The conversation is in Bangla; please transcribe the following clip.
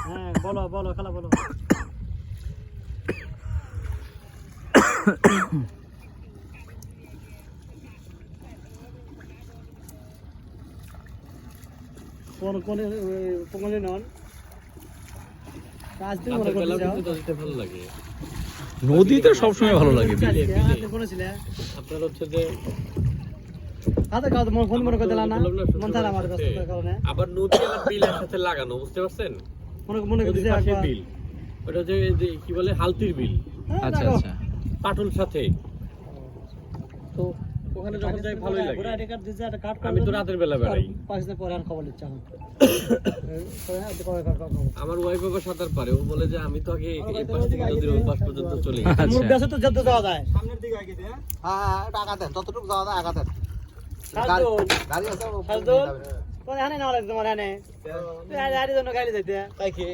হ্যাঁ বলো বলো খালা বলো। কোন কোন কোনলে নন কাজ তুমি মনে করতে যাও নদীতে ভালো লাগে। নদীতে সবসময় ভালো লাগে। কোন ছিল আপনার হচ্ছে যে আদা কাজ মন ফোন মনে করতে না মন তার আমার ব্যস্ততার কারণে আবার নদী আর বিল একসাথে লাগানো, বুঝতে পারছেন? মনে মনে নদীর করতে পাশে একবার বিল, ওটা যে কি বলে হালতির বিল, আচ্ছা আচ্ছা। পাটুল সাথে। তো ওখানে যখন যাই ভালোই লাগে। পুরো আইডি কার্ড দিছে একটা কার্ড আমি তো রাতের বেলা বেড়াই। পাকিস্তান পরে আর খবর নিচ্ছে এখন আমার ওয়াইফ আবার সাঁতার পারে, ও বলে যে আমি তো আগে এই পাশ থেকে নদীর ওই পাশ পর্যন্ত চলে গেছি। আচ্ছা। মুরগি আছে তো যত যাওয়া যায় সামনের দিকে আগে দে। হ্যাঁ এটা আগাতেন, যতটুকু যাওয়া যায় আগাতেন। গাড়ি আছে কোন এখানে না লাগে তোমার এখানে গাড়ি জন্য গাড়ি যাইতে তাই কি